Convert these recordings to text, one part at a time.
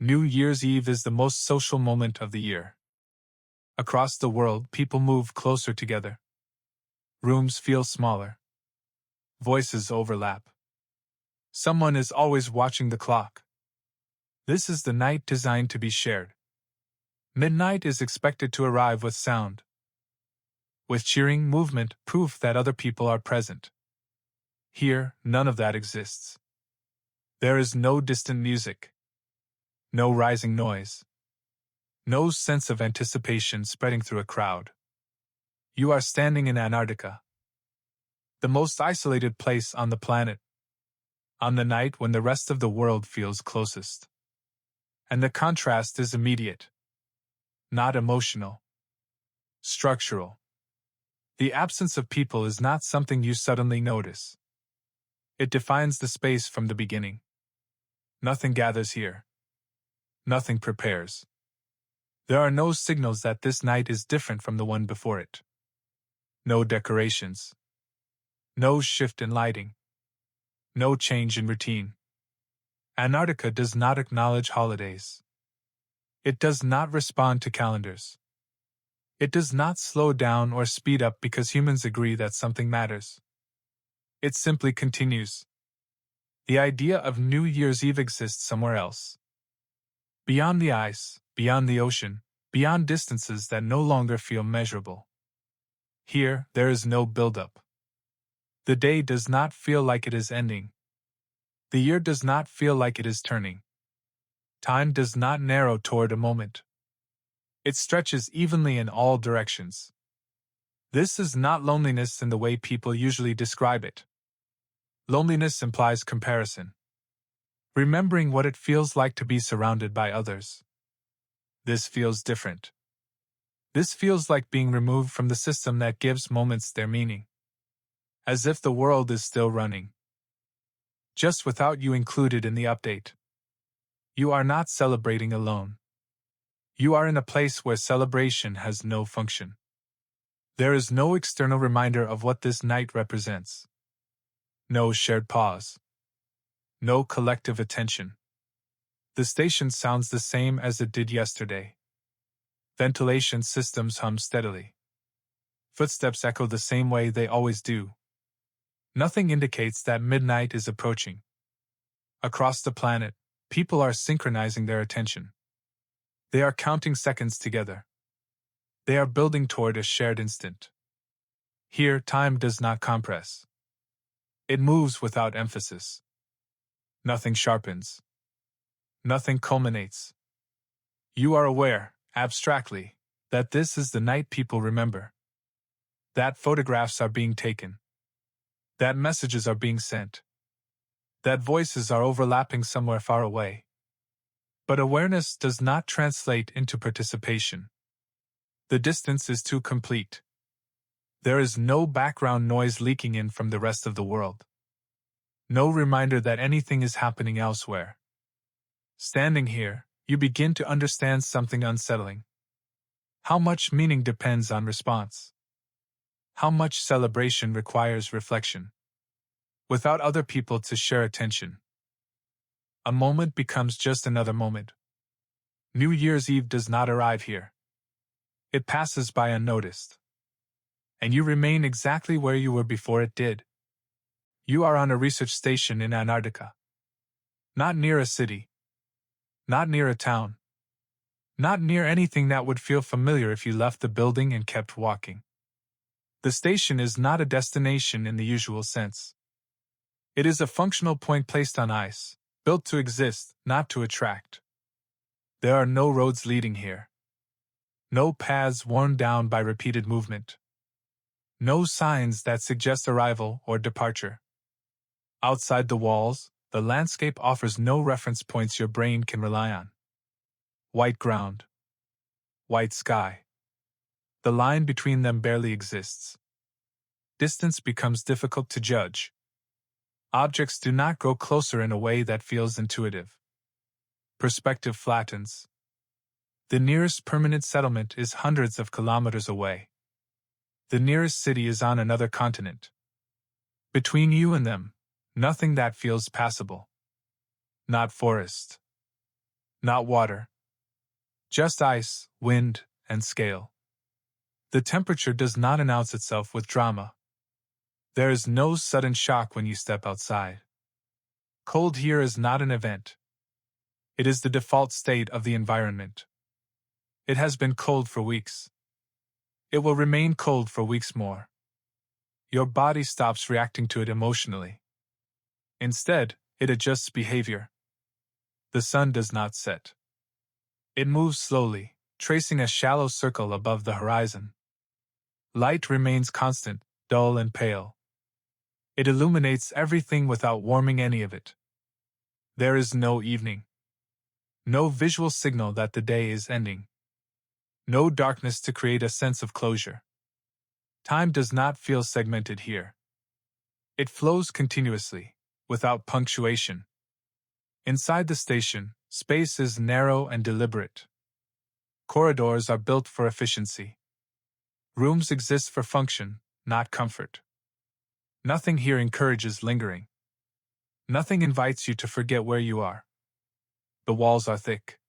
New Year's Eve is the most social moment of the year. Across the world, people move closer together. Rooms feel smaller. Voices overlap. Someone is always watching the clock. This is the night designed to be shared. Midnight is expected to arrive with sound, with cheering, movement, proof that other people are present. Here, none of that exists. There is no distant music. No rising noise. No sense of anticipation spreading through a crowd. You are standing in Antarctica, the most isolated place on the planet, on the night when the rest of the world feels closest. And the contrast is immediate. Not emotional. Structural. The absence of people is not something you suddenly notice. It defines the space from the beginning. Nothing gathers here. Nothing prepares. There are no signals that this night is different from the one before it. No decorations. No shift in lighting. No change in routine. Antarctica does not acknowledge holidays. It does not respond to calendars. It does not slow down or speed up because humans agree that something matters. It simply continues. The idea of New Year's Eve exists somewhere else. Beyond the ice, beyond the ocean, beyond distances that no longer feel measurable. Here, there is no build-up. The day does not feel like it is ending. The year does not feel like it is turning. Time does not narrow toward a moment. It stretches evenly in all directions. This is not loneliness in the way people usually describe it. Loneliness implies comparison. Remembering what it feels like to be surrounded by others. This feels different. This feels like being removed from the system that gives moments their meaning. As if the world is still running. Just without you included in the update. You are not celebrating alone. You are in a place where celebration has no function. There is no external reminder of what this night represents. No shared pause. No collective attention. The station sounds the same as it did yesterday. Ventilation systems hum steadily. Footsteps echo the same way they always do. Nothing indicates that midnight is approaching. Across the planet, people are synchronizing their attention. They are counting seconds together. They are building toward a shared instant. Here, time does not compress. It moves without emphasis. Nothing sharpens. Nothing culminates. You are aware, abstractly, that this is the night people remember. That photographs are being taken. That messages are being sent. That voices are overlapping somewhere far away. But awareness does not translate into participation. The distance is too complete. There is no background noise leaking in from the rest of the world. No reminder that anything is happening elsewhere. Standing here, you begin to understand something unsettling. How much meaning depends on response. How much celebration requires reflection. Without other people to share attention. A moment becomes just another moment. New Year's Eve does not arrive here. It passes by unnoticed. And you remain exactly where you were before it did. You are on a research station in Antarctica. Not near a city. Not near a town. Not near anything that would feel familiar if you left the building and kept walking. The station is not a destination in the usual sense. It is a functional point placed on ice, built to exist, not to attract. There are no roads leading here. No paths worn down by repeated movement. No signs that suggest arrival or departure. Outside the walls, the landscape offers no reference points your brain can rely on. White ground. White sky. The line between them barely exists. Distance becomes difficult to judge. Objects do not grow closer in a way that feels intuitive. Perspective flattens. The nearest permanent settlement is hundreds of kilometers away. The nearest city is on another continent. Between you and them, nothing that feels passable. Not forest. Not water. Just ice, wind, and scale. The temperature does not announce itself with drama. There is no sudden shock when you step outside. Cold here is not an event. It is the default state of the environment. It has been cold for weeks. It will remain cold for weeks more. Your body stops reacting to it emotionally. Instead, it adjusts behavior. The sun does not set. It moves slowly, tracing a shallow circle above the horizon. Light remains constant, dull and pale. It illuminates everything without warming any of it. There is no evening. No visual signal that the day is ending. No darkness to create a sense of closure. Time does not feel segmented here. It flows continuously, without punctuation. Inside the station, space is narrow and deliberate. Corridors are built for efficiency. Rooms exist for function, not comfort. Nothing here encourages lingering. Nothing invites you to forget where you are. The walls are thick.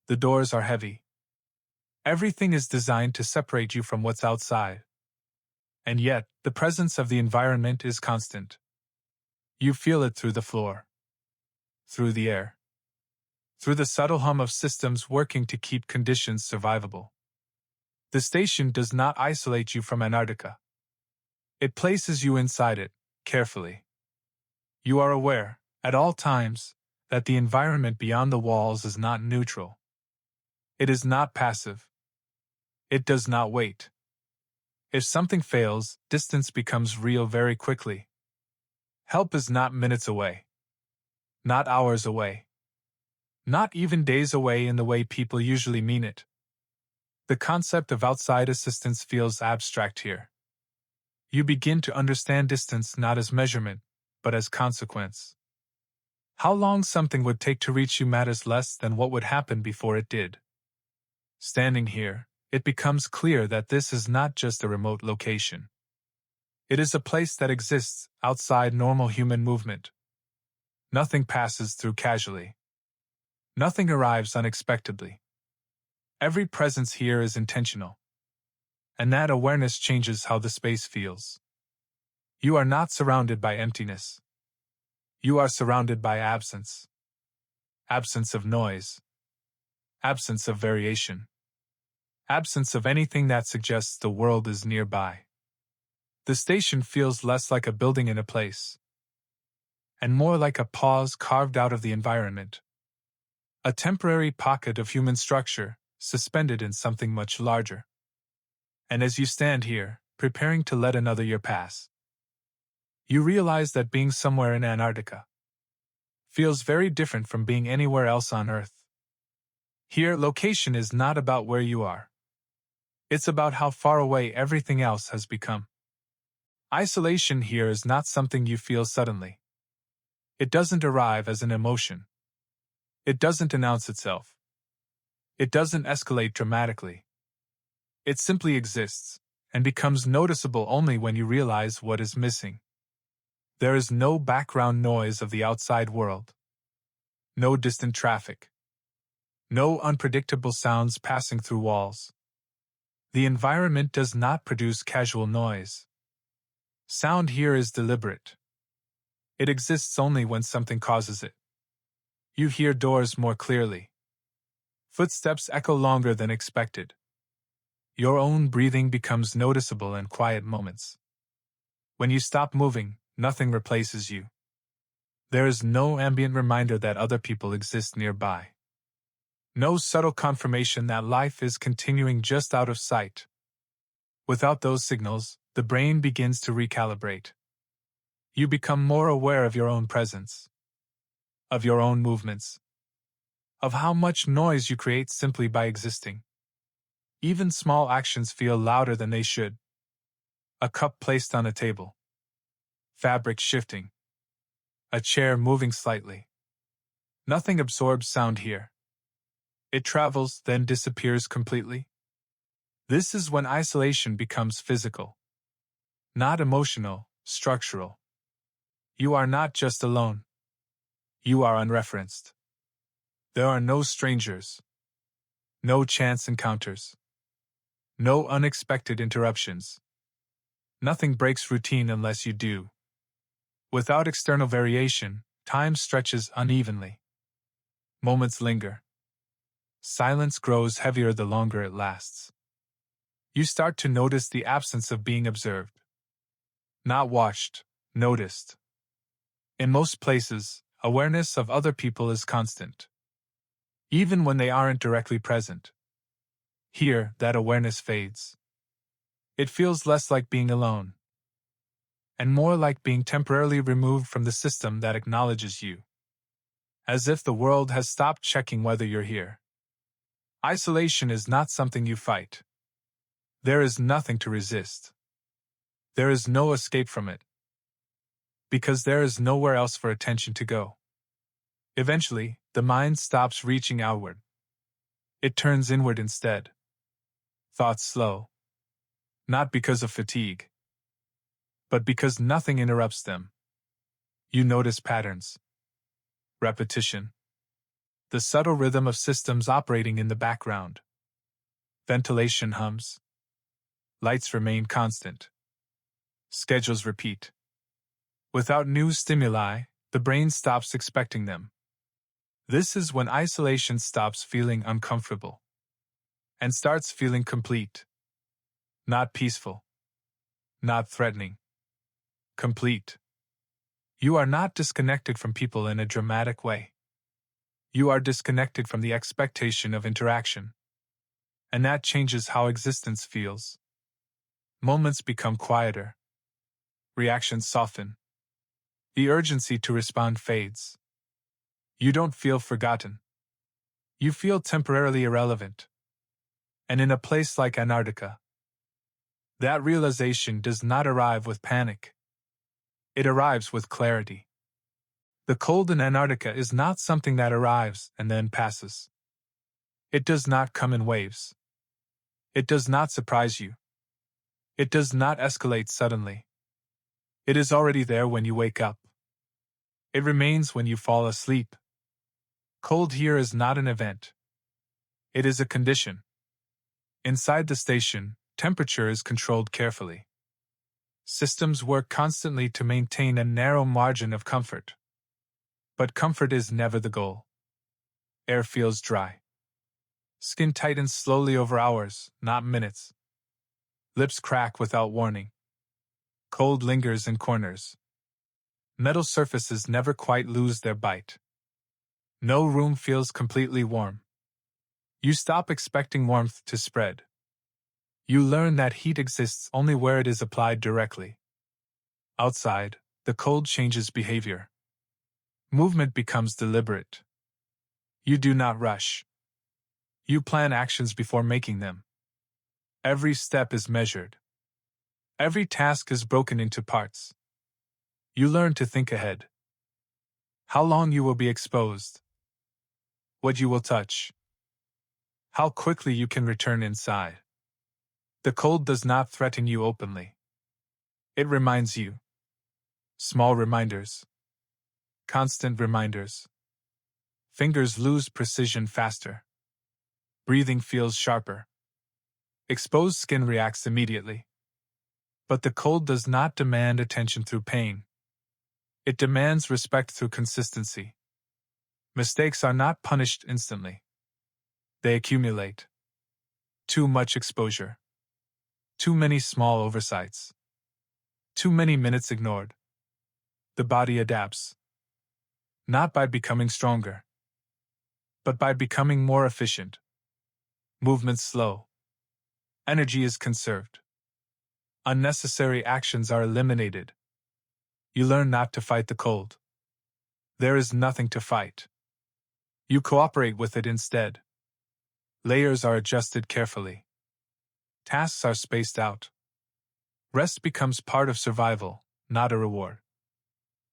The doors are heavy. Everything is designed to separate you from what's outside. And yet, the presence of the environment is constant. You feel it through the floor, through the air, through the subtle hum of systems working to keep conditions survivable. The station does not isolate you from Antarctica. It places you inside it, carefully. You are aware, at all times, that the environment beyond the walls is not neutral. It is not passive. It does not wait. If something fails, distance becomes real very quickly. Help is not minutes away. Not hours away. Not even days away in the way people usually mean it. The concept of outside assistance feels abstract here. You begin to understand distance not as measurement, but as consequence. How long something would take to reach you matters less than what would happen before it did. Standing here, it becomes clear that this is not just a remote location. It is a place that exists outside normal human movement. Nothing passes through casually. Nothing arrives unexpectedly. Every presence here is intentional. And that awareness changes how the space feels. You are not surrounded by emptiness. You are surrounded by absence. Absence of noise. Absence of variation. Absence of anything that suggests the world is nearby. The station feels less like a building in a place, and more like a pause carved out of the environment. A temporary pocket of human structure, suspended in something much larger. And as you stand here, preparing to let another year pass, you realize that being somewhere in Antarctica feels very different from being anywhere else on Earth. Here, location is not about where you are. It's about how far away everything else has become. Isolation here is not something you feel suddenly. It doesn't arrive as an emotion. It doesn't announce itself. It doesn't escalate dramatically. It simply exists, and becomes noticeable only when you realize what is missing. There is no background noise of the outside world. No distant traffic. No unpredictable sounds passing through walls. The environment does not produce casual noise. Sound here is deliberate. It exists only when something causes it. You hear doors more clearly. Footsteps echo longer than expected. Your own breathing becomes noticeable in quiet moments. When you stop moving, nothing replaces you. There is no ambient reminder that other people exist nearby. No subtle confirmation that life is continuing just out of sight. Without those signals, the brain begins to recalibrate. You become more aware of your own presence, of your own movements, of how much noise you create simply by existing. Even small actions feel louder than they should. A cup placed on a table. Fabric shifting. A chair moving slightly. Nothing absorbs sound here. It travels, then disappears completely. This is when isolation becomes physical. Not emotional, structural. You are not just alone. You are unreferenced. There are no strangers, no chance encounters, no unexpected interruptions. Nothing breaks routine unless you do. Without external variation, time stretches unevenly. Moments linger. Silence grows heavier the longer it lasts. You start to notice the absence of being observed. Not watched, noticed. In most places, awareness of other people is constant, even when they aren't directly present. Here, that awareness fades. It feels less like being alone, and more like being temporarily removed from the system that acknowledges you. As if the world has stopped checking whether you're here. Isolation is not something you fight. There is nothing to resist. There is no escape from it. Because there is nowhere else for attention to go. Eventually, the mind stops reaching outward. It turns inward instead. Thoughts slow. Not because of fatigue, but because nothing interrupts them. You notice patterns. Repetition. The subtle rhythm of systems operating in the background. Ventilation hums. Lights remain constant. Schedules repeat. Without new stimuli, the brain stops expecting them. This is when isolation stops feeling uncomfortable and starts feeling complete. Not peaceful. Not threatening. Complete. You are not disconnected from people in a dramatic way. You are disconnected from the expectation of interaction. And that changes how existence feels. Moments become quieter. Reactions soften. The urgency to respond fades. You don't feel forgotten. You feel temporarily irrelevant. And in a place like Antarctica, that realization does not arrive with panic. It arrives with clarity. The cold in Antarctica is not something that arrives and then passes. It does not come in waves. It does not surprise you. It does not escalate suddenly. It is already there when you wake up. It remains when you fall asleep. Cold here is not an event. It is a condition. Inside the station, temperature is controlled carefully. Systems work constantly to maintain a narrow margin of comfort. But comfort is never the goal. Air feels dry. Skin tightens slowly over hours, not minutes. Lips crack without warning. Cold lingers in corners. Metal surfaces never quite lose their bite. No room feels completely warm. You stop expecting warmth to spread. You learn that heat exists only where it is applied directly. Outside, the cold changes behavior. Movement becomes deliberate. You do not rush. You plan actions before making them. Every step is measured. Every task is broken into parts. You learn to think ahead. How long you will be exposed. What you will touch. How quickly you can return inside. The cold does not threaten you openly. It reminds you. Small reminders. Constant reminders. Fingers lose precision faster. Breathing feels sharper. Exposed skin reacts immediately. But the cold does not demand attention through pain. It demands respect through consistency. Mistakes are not punished instantly. They accumulate. Too much exposure. Too many small oversights. Too many minutes ignored. The body adapts. Not by becoming stronger, but by becoming more efficient. Movement slow. Energy is conserved. Unnecessary actions are eliminated. You learn not to fight the cold. There is nothing to fight. You cooperate with it instead. Layers are adjusted carefully. Tasks are spaced out. Rest becomes part of survival, not a reward.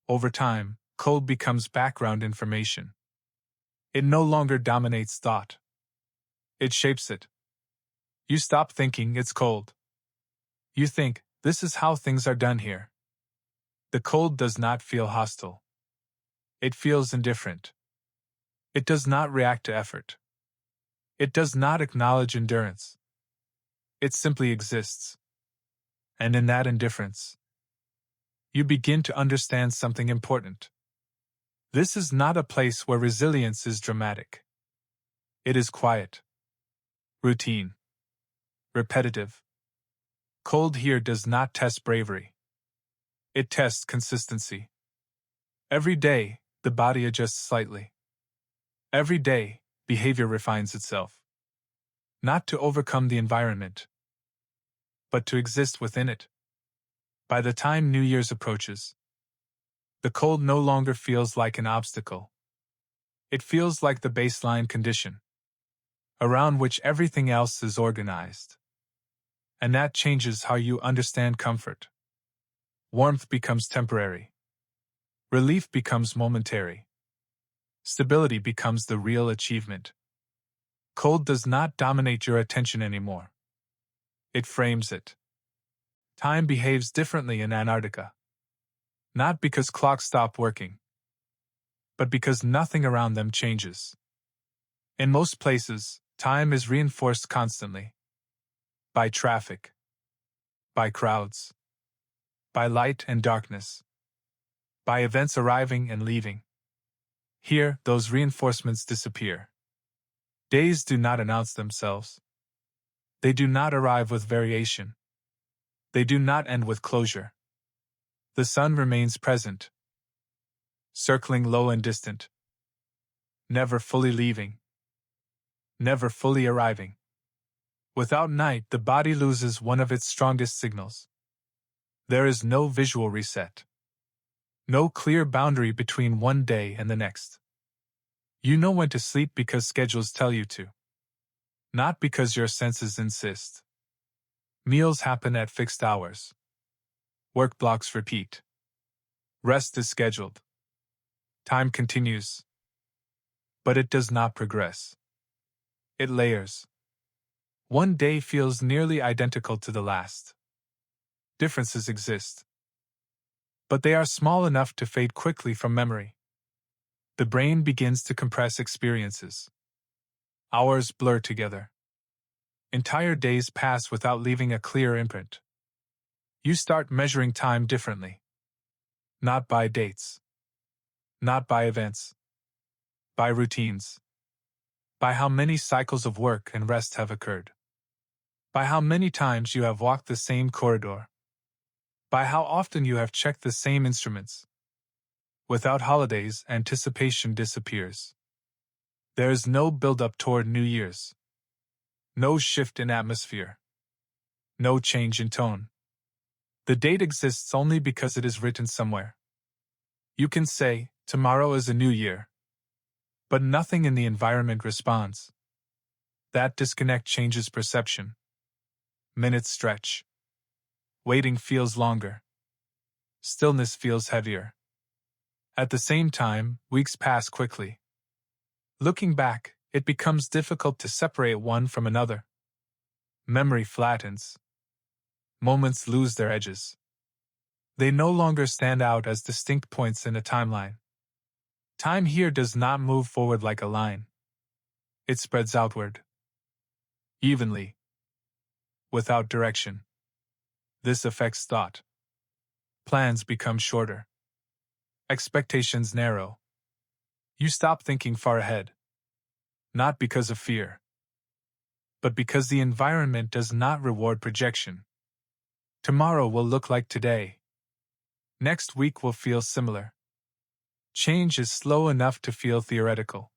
Over time, cold becomes background information. It no longer dominates thought. It shapes it. You stop thinking it's cold. You think, this is how things are done here. The cold does not feel hostile. It feels indifferent. It does not react to effort. It does not acknowledge endurance. It simply exists. And in that indifference, you begin to understand something important. This is not a place where resilience is dramatic. It is quiet, routine, repetitive. Cold here does not test bravery. It tests consistency. Every day, the body adjusts slightly. Every day, behavior refines itself. Not to overcome the environment, but to exist within it. By the time New Year's approaches, the cold no longer feels like an obstacle. It feels like the baseline condition, around which everything else is organized. And that changes how you understand comfort. Warmth becomes temporary. Relief becomes momentary. Stability becomes the real achievement. Cold does not dominate your attention anymore. It frames it. Time behaves differently in Antarctica. Not because clocks stop working, but because nothing around them changes. In most places, time is reinforced constantly. By traffic. By crowds. By light and darkness. By events arriving and leaving. Here, those reinforcements disappear. Days do not announce themselves. They do not arrive with variation. They do not end with closure. The sun remains present, circling low and distant, never fully leaving, never fully arriving. Without night, the body loses one of its strongest signals. There is no visual reset. No clear boundary between one day and the next. You know when to sleep because schedules tell you to. Not because your senses insist. Meals happen at fixed hours. Work blocks repeat. Rest is scheduled. Time continues. But it does not progress. It layers. One day feels nearly identical to the last. Differences exist. But they are small enough to fade quickly from memory. The brain begins to compress experiences. Hours blur together. Entire days pass without leaving a clear imprint. You start measuring time differently. Not by dates. Not by events. By routines. By how many cycles of work and rest have occurred. By how many times you have walked the same corridor. By how often you have checked the same instruments. Without holidays, anticipation disappears. There is no build-up toward New Year's. No shift in atmosphere. No change in tone. The date exists only because it is written somewhere. You can say, tomorrow is a new year. But nothing in the environment responds. That disconnect changes perception. Minutes stretch. Waiting feels longer. Stillness feels heavier. At the same time, weeks pass quickly. Looking back, it becomes difficult to separate one from another. Memory flattens. Moments lose their edges. They no longer stand out as distinct points in a timeline. Time here does not move forward like a line. It spreads outward. Evenly. Without direction. This affects thought. Plans become shorter. Expectations narrow. You stop thinking far ahead. Not because of fear, but because the environment does not reward projection. Tomorrow will look like today. Next week will feel similar. Change is slow enough to feel theoretical.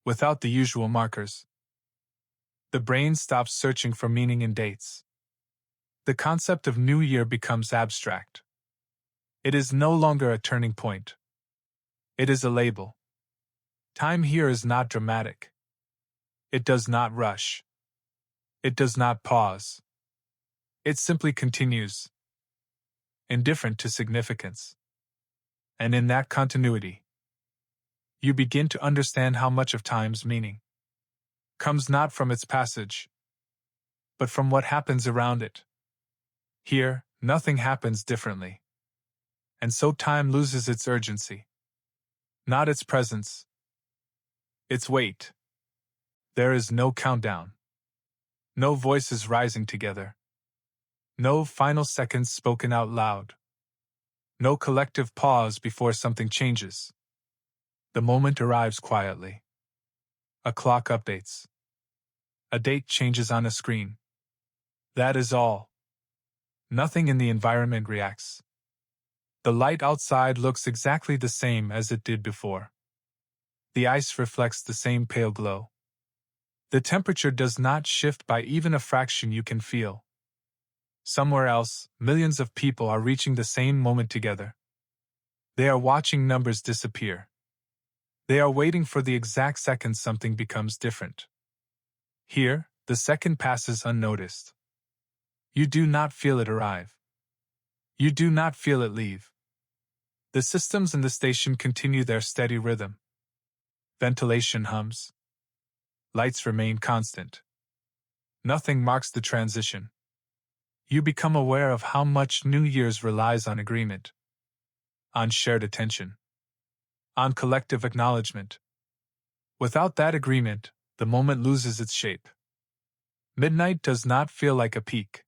Without the usual markers. The brain stops searching for meaning in dates. The concept of New Year becomes abstract. It is no longer a turning point. It is a label. Time here is not dramatic. It does not rush. It does not pause. It simply continues. Indifferent to significance. And in that continuity, you begin to understand how much of time's meaning comes not from its passage, but from what happens around it. Here, nothing happens differently. And so time loses its urgency. Not its presence, Its weight. There is no countdown. No voices rising together. No final seconds spoken out loud. No collective pause before something changes. The moment arrives quietly. A clock updates. A date changes on a screen. That is all. Nothing in the environment reacts. The light outside looks exactly the same as it did before. The ice reflects the same pale glow. The temperature does not shift by even a fraction you can feel. Somewhere else, millions of people are reaching the same moment together. They are watching numbers disappear. They are waiting for the exact second something becomes different. Here, the second passes unnoticed. You do not feel it arrive. You do not feel it leave. The systems in the station continue their steady rhythm. Ventilation hums. Lights remain constant. Nothing marks the transition. You become aware of how much New Year's relies on agreement, on shared attention, on collective acknowledgement. Without that agreement, the moment loses its shape. Midnight does not feel like a peak.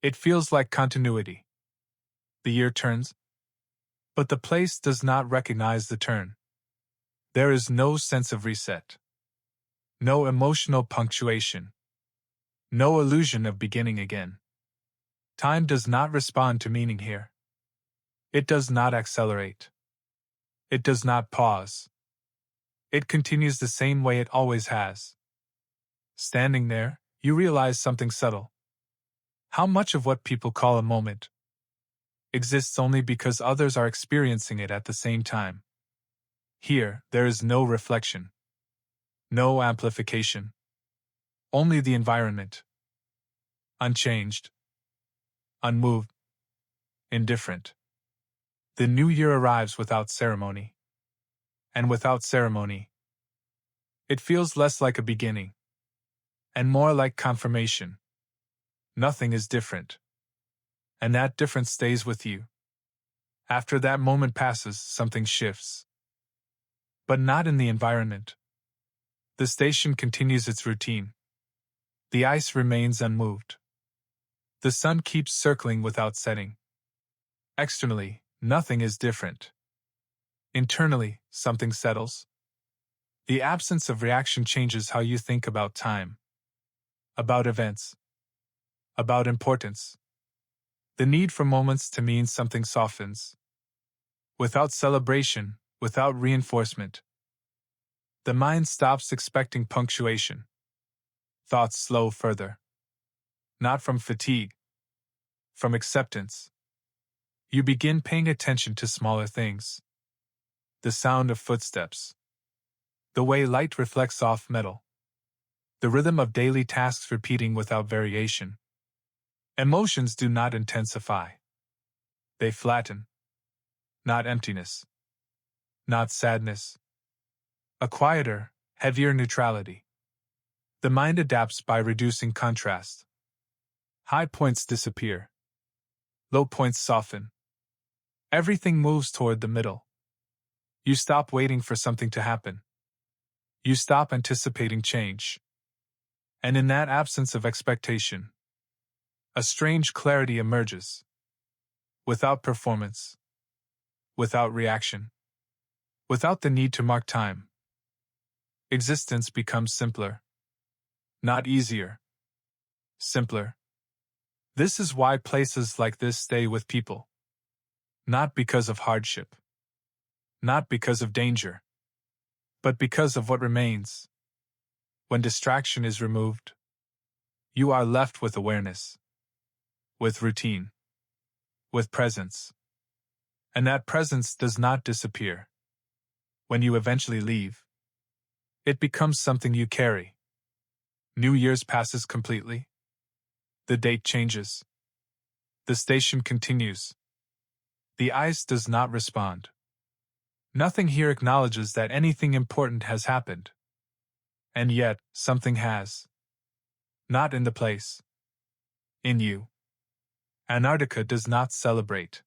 It feels like continuity. The year turns, but the place does not recognize the turn. There is no sense of reset. No emotional punctuation. No illusion of beginning again. Time does not respond to meaning here. It does not accelerate. It does not pause. It continues the same way it always has. Standing there, you realize something subtle. How much of what people call a moment exists only because others are experiencing it at the same time. Here, there is no reflection. No amplification. Only the environment. Unchanged. Unmoved. Indifferent. The new year arrives without ceremony. And without ceremony, it feels less like a beginning, and more like confirmation. Nothing is different. And that difference stays with you. After that moment passes, something shifts. But not in the environment. The station continues its routine. The ice remains unmoved. The sun keeps circling without setting. Externally, nothing is different. Internally, something settles. The absence of reaction changes how you think about time, about events, about importance. The need for moments to mean something softens. Without celebration, without reinforcement, the mind stops expecting punctuation. Thoughts slow further. Not from fatigue, from acceptance. You begin paying attention to smaller things. The sound of footsteps. The way light reflects off metal. The rhythm of daily tasks repeating without variation. Emotions do not intensify. They flatten. Not emptiness. Not sadness. A quieter, heavier neutrality. The mind adapts by reducing contrast. High points disappear. Low points soften. Everything moves toward the middle. You stop waiting for something to happen. You stop anticipating change. And in that absence of expectation, a strange clarity emerges. Without performance. Without reaction. Without the need to mark time. Existence becomes simpler. Not easier. Simpler. This is why places like this stay with people. Not because of hardship. Not because of danger. But because of what remains. When distraction is removed, you are left with awareness. With routine. With presence. And that presence does not disappear. When you eventually leave, it becomes something you carry. New Year's passes completely. The date changes. The station continues. The ice does not respond. Nothing here acknowledges that anything important has happened. And yet, something has. Not in the place. In you. Antarctica does not celebrate.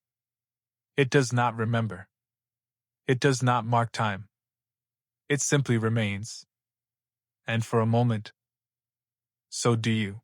It does not remember. It does not mark time. It simply remains. And for a moment, so do you.